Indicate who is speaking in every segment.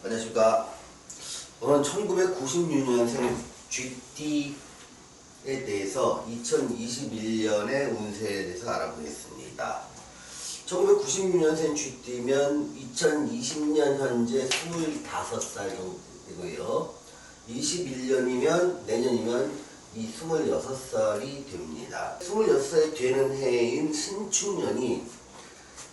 Speaker 1: 안녕하십니까. 오늘 1996년생 GT에 대해서 2021년의 운세에 대해서 알아보겠습니다. 1996년생 GT면 2020년 현재 25살 정도고요. 21년이면 내년이면 이 26살이 됩니다. 26살이 되는 해인 신축년이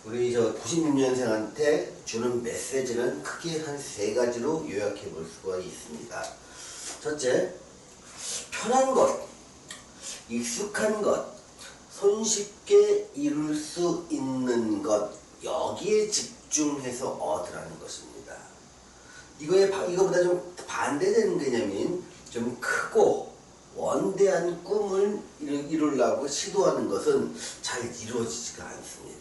Speaker 1: 우리 96년생한테 주는 메시지는 크게 한 3가지로 요약해 볼 수가 있습니다. 첫째, 편한 것, 익숙한 것, 손쉽게 이룰 수 있는 것, 여기에 집중해서 얻으라는 것입니다. 이거보다 좀 반대되는 개념인 좀 크고 원대한 꿈을 이루려고 시도하는 것은 잘 이루어지지가 않습니다.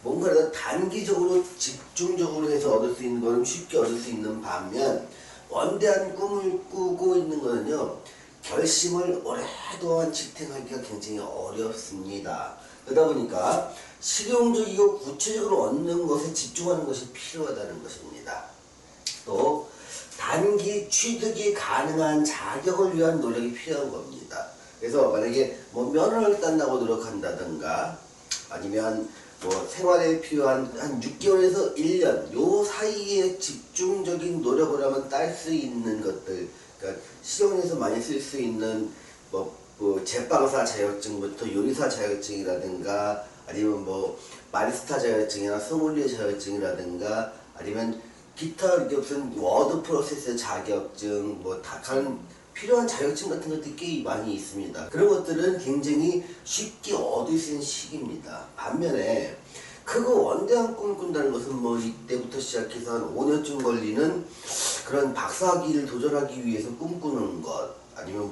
Speaker 1: 뭔가를 단기적으로 집중적으로 해서 얻을 수 있는 것은 쉽게 얻을 수 있는 반면 원대한 꿈을 꾸고 있는 것은요, 결심을 오랫동안 지탱하기가 굉장히 어렵습니다. 그러다 보니까 실용적이고 구체적으로 얻는 것에 집중하는 것이 필요하다는 것입니다. 또 단기 취득이 가능한 자격을 위한 노력이 필요한 겁니다. 그래서 만약에 면허를 딴다고 노력한다든가 아니면 생활에 필요한 한 6개월에서 1년 요 사이에 집중적인 노력을 하면 딸 수 있는 것들, 그러니까 실용에서 많이 쓸 수 있는 제빵사 자격증부터 요리사 자격증이라든가 아니면 바리스타 자격증이나 소믈리에 자격증이라든가 아니면 기타 이렇게 무슨 워드 프로세스 자격증 다른 필요한 자격증 같은 것들이 꽤 많이 있습니다. 그런 것들은 굉장히 쉽게 얻을 수 있는 시기입니다. 반면에 크고 원대한 꿈을 꾼다는 것은 이때부터 시작해서 한 5년쯤 걸리는 그런 박사학위를 도전하기 위해서 꿈꾸는 것, 아니면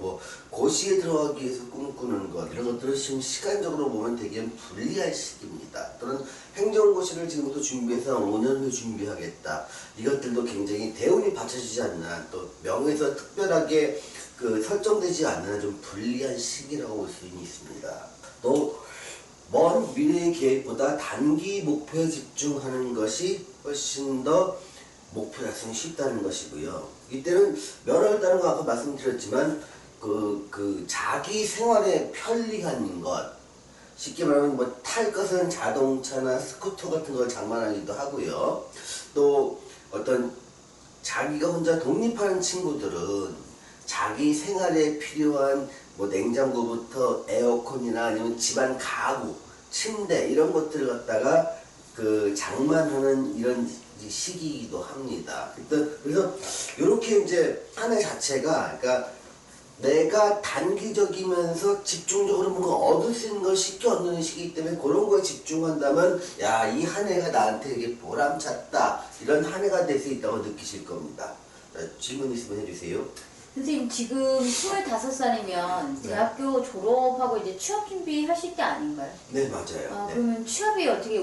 Speaker 1: 고시에 들어가기 위해서 꿈꾸는 것, 이런 것들은 지금 시간적으로 보면 되게 불리한 시기입니다. 또는 행정고시를 지금부터 준비해서 5년 후에 준비하겠다. 이것들도 굉장히 대운이 받쳐지지 않는, 또 명에서 특별하게 설정되지 않는 좀 불리한 시기라고 볼 수 있습니다. 또 먼 미래의 계획보다 단기 목표에 집중하는 것이 훨씬 더 목표 달성이 쉽다는 것이고요. 이때는 면허를 따는 거 아까 말씀드렸지만 자기 생활에 편리한 것, 쉽게 말하면 탈 것은 자동차나 스쿠터 같은 걸 장만하기도 하고요. 또 어떤 자기가 혼자 독립하는 친구들은 자기 생활에 필요한 냉장고부터 에어컨이나 아니면 집안 가구, 침대 이런 것들을 갖다가 장만하는 이런 시기이기도 합니다. 그래서 이렇게 이제 한 해 자체가, 그러니까 내가 단기적이면서 집중적으로 뭔가 얻을 수 있는 걸 쉽게 얻는 시기이기 때문에 그런 거에 집중한다면 이 한 해가 나한테 되게 보람찼다, 이런 한 해가 될 수 있다고 느끼실 겁니다. 자, 질문 있으면 해주세요.
Speaker 2: 선생님, 지금 25살이면 대학교 졸업하고 이제 취업 준비하실 때 아닌가요?
Speaker 1: 네, 맞아요. 네.
Speaker 2: 그러면 취업이 어떻게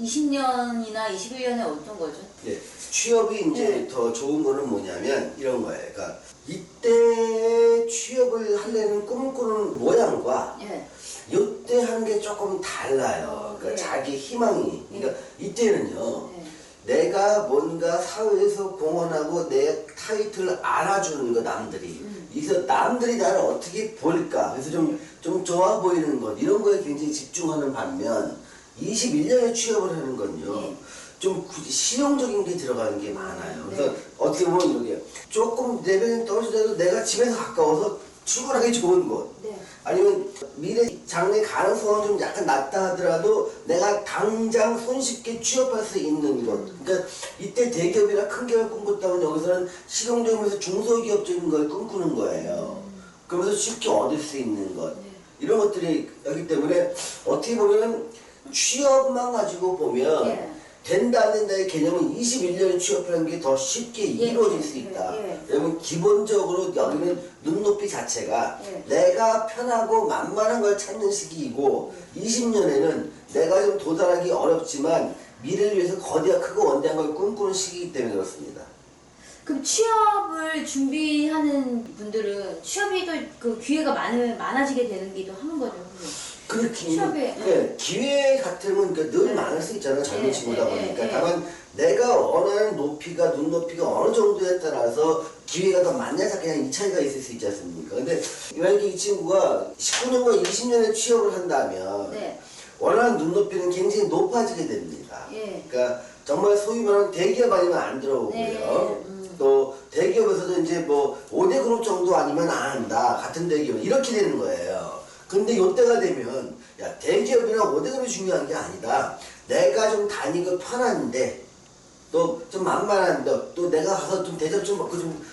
Speaker 2: 20년이나 21년에 어떤 거죠?
Speaker 1: 네, 취업이 이제 더 좋은 거는 뭐냐면 이런 거예요. 그러니까 이때 취업을 하려는 꿈을 꾸는 모양과 이때 하는 게 조금 달라요. 그러니까 자기 희망이. 그러니까 이때는요, 내가 뭔가 사회에서 공헌하고 내 타이틀을 알아주는 거, 남들이. 그래서 남들이 나를 어떻게 볼까, 그래서 좀 좋아 보이는 것, 이런 거에 굉장히 집중하는 반면 21년에 취업을 하는 건요, 좀 실용적인 게 들어가는 게 많아요. 그래서 어떻게 보면 이렇게 조금 레벨이 떨어지더라도 내가 집에서 가까워서 출근하기 좋은 곳, 아니면 미래 장래 가능성은 좀 약간 낮다 하더라도 내가 당장 손쉽게 취업할 수 있는 것. 그러니까 이때 대기업이나 큰 기업을 꿈꿨다면 여기서는 실용적이면서 중소기업적인 걸 꿈꾸는 거예요. 그러면서 쉽게 얻을 수 있는 것, 이런 것들이 여기 때문에 어떻게 보면 취업만 가지고 보면 된다 안 된다의 개념은 21년에 취업하는 게 더 쉽게 이루어질 수 있다. 왜냐면 기본적으로 여기는 눈높이 자체가 내가 편하고 만만한 걸 찾는 시기이고, 20년에는 내가 좀 도달하기 어렵지만 미래를 위해서 거대하 크고 원대한 걸 꿈꾸는 시기이기 때문에 그렇습니다.
Speaker 2: 그럼 취업을 준비하는 분들은 취업이 또 기회가 많아지게 되는 기도 하는 거죠?
Speaker 1: 그
Speaker 2: 취업에,
Speaker 1: 기회 같으면 늘 많을 수 있잖아요. 젊은 친구다 보니까. 다만 내가 원하는 높이가 눈높이가 어느 정도에 따라서 기회가 더 많냐 그냥 이 차이가 있을 수 있지 않습니까? 근데 만약에 이 친구가 19년과 20년에 취업을 한다면 원하는 눈높이는 굉장히 높아지게 됩니다. 그러니까 정말 소위 말하는 대기업 아니면 안 들어오고요. 또 대기업에서도 이제 뭐 5대 그룹 정도 아니면 안 한다. 같은 대기업 이렇게 되는 거예요. 근데 요때가 되면 야 대기업이나 5대 그룹이 중요한 게 아니다. 내가 좀 다니고 편한데 또 좀 만만한데 또 내가 가서 좀 대접 좀 받고 좀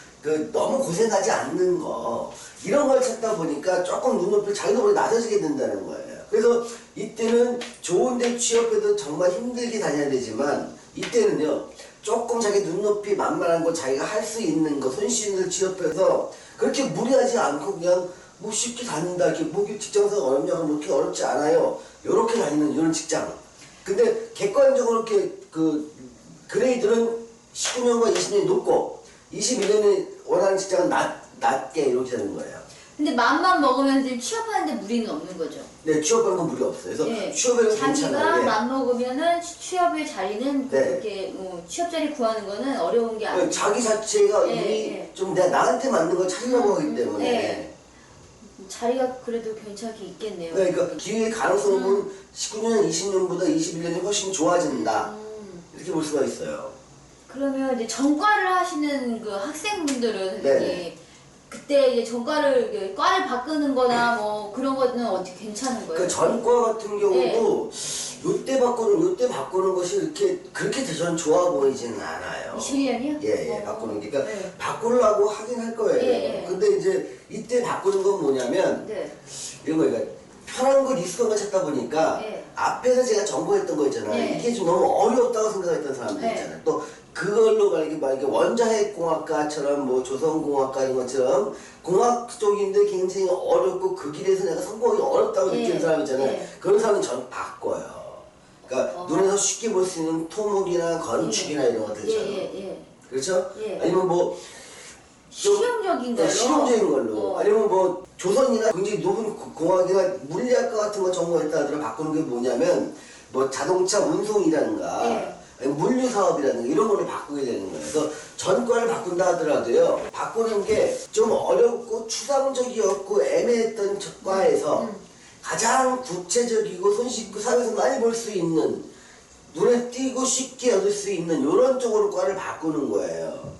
Speaker 1: 너무 고생하지 않는 거 이런 걸 찾다 보니까 조금 눈높이를 자기도 모르게 낮아지게 된다는 거예요. 그래서 이때는 좋은데 취업해도 정말 힘들게 다녀야 되지만 이때는요 조금 자기 눈높이 만만한 거 자기가 할 수 있는 거 손쉬운 취업해서 그렇게 무리하지 않고 그냥 뭐 쉽게 다닌다 이렇게 뭐 직장생활 어렵냐 그러면 그렇게 어렵지 않아요. 요렇게 다니는 이런 직장. 근데 객관적으로 이렇게 그레이드는 19년과 20년이 높고 21년에 원하는 직장은 낮게 이렇게 되는 거예요.
Speaker 2: 근데 맘만 먹으면 지금 취업하는데 무리는 없는 거죠.
Speaker 1: 네, 취업하는 건 무리 없어요. 그래서 취업에는 괜찮아요.
Speaker 2: 자기가 맘 먹으면은 취업의 자리는 그렇게 취업 자리 구하는 거는 어려운 게 아니에요.
Speaker 1: 자기 자체가 이미 좀 내가 나한테 맞는 걸 찾으려고 하기 때문에
Speaker 2: 자리가 그래도 괜찮게 있겠네요.
Speaker 1: 그러니까 기회의 가능성은 19년, 20년보다 21년이 훨씬 좋아진다. 이렇게 볼 수가 있어요.
Speaker 2: 그러면 이제 전과를 하시는 그 학생분들은 선생님 그때 이제 전과를 과를 바꾸는 거나 뭐 그런 거는 어떻게 괜찮은 거예요?
Speaker 1: 그 전과 같은 경우도 요때 바꾸는 것이 그렇게 대전 좋아 보이지는 않아요.
Speaker 2: 21년이요?
Speaker 1: 예, 바꾸는 게. 그러니까 바꾸려고 하긴 할 거예요. 근데 이제 이때 바꾸는 건 뭐냐면 이런 거예요. 그러니까 편한 거 익숙한 거 찾다 보니까 앞에서 제가 전공했던 거 있잖아요. 이게 좀 너무 어렵다고 생각했던 사람들 있잖아요. 또 그걸로 만약에 원자핵공학과처럼 뭐 조선공학과 이런 것처럼 공학 쪽인데 굉장히 어렵고 그 길에서 내가 성공하기 어렵다고 느끼는 사람 있잖아요. 그런 사람은 전 바꿔요. 그러니까 눈에서 쉽게 볼 수 있는 토목이나 건축이나 이런 것들처럼. 그렇죠? 아니면 뭐
Speaker 2: 실용적인 걸로.
Speaker 1: 실용적인 걸로. 아니면 뭐 조선이나 굉장히 높은 공학이나 물리학과 같은 거 전공했다 하더라도 바꾸는 게 뭐냐면 뭐 자동차 운송이라든가 아니면 물류 사업이라든가 이런 걸로 바꾸게 되는 거예요. 그래서 전과를 바꾼다 하더라도요. 바꾸는 게 좀 어렵고 추상적이었고 애매했던 과에서 가장 구체적이고 손쉽고 사회에서 많이 볼 수 있는 눈에 띄고 쉽게 얻을 수 있는 이런 쪽으로 과를 바꾸는 거예요.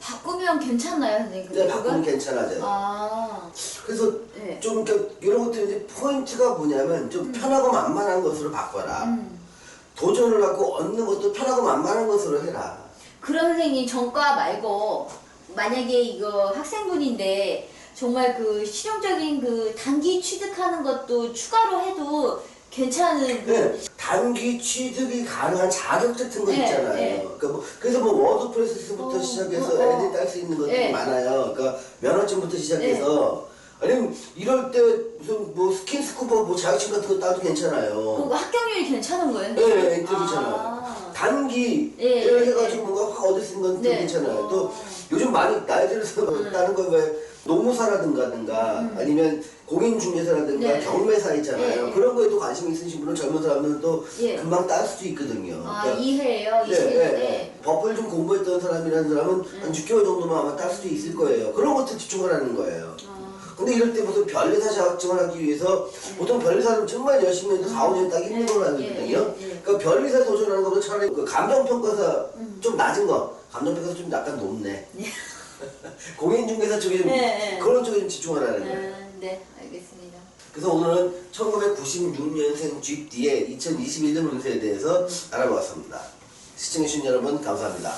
Speaker 2: 바꾸면 괜찮나요, 선생님?
Speaker 1: 네, 바꾸면 괜찮아져요. 그래서 좀 이런 것들 이제 포인트가 뭐냐면 좀 편하고 만만한 것으로 바꿔라. 도전을 하고 얻는 것도 편하고 만만한 것으로 해라.
Speaker 2: 그럼 선생님 전과 말고 만약에 이거 학생분인데 정말 그 실용적인 그 단기 취득하는 것도 추가로 해도 괜찮은
Speaker 1: 단기 취득이 가능한 자격 같은 거 있잖아요. 그러니까 그래서 뭐 워드프레스부터 시작해서 애들이 딸 수 있는 것들이 많아요. 그러니까 면허증부터 시작해서 아니면 이럴 때 무슨 뭐 스킨스쿠버 뭐 자격증 같은 거 따도 괜찮아요.
Speaker 2: 그 합격률이 괜찮은 거예요?
Speaker 1: 네, 괜찮아요. 단기 해가지고 뭔가 확 얻을 수 있는 건 괜찮아요. 또 요즘 많이 나이 들어서 따는 거 왜 노무사라든가 아니면 공인중개사라든가 경매사 있잖아요. 그런 거에도 관심 있으신 분은 젊은 사람들은 또 금방 딸 수도 있거든요.
Speaker 2: 그러니까 이해예요? 20년에?
Speaker 1: 법을 좀 공부했던 사람이라는 사람은 한 6개월 정도만 아마 딸 수도 있을 거예요. 그런 것들 집중을 하는 거예요. 근데 이럴 때 무슨 변리사 자격증을 하기 위해서 보통 변리사는 정말 열심히 해도 4, 5년 따기 힘든 걸 하거든요. 그러니까 변리사 도전하는 것보다 차라리 그 감정평가사 좀 낮은 거, 감정평가사 좀 약간 높네. 공인중개사 쪽에 좀 그런 쪽에 좀 집중하라는 거예요.
Speaker 2: 네, 알겠습니다.
Speaker 1: 그래서 오늘은 1996년생 GD의 2021년 운세에 대해서 알아보았습니다. 시청해주신 여러분 감사합니다.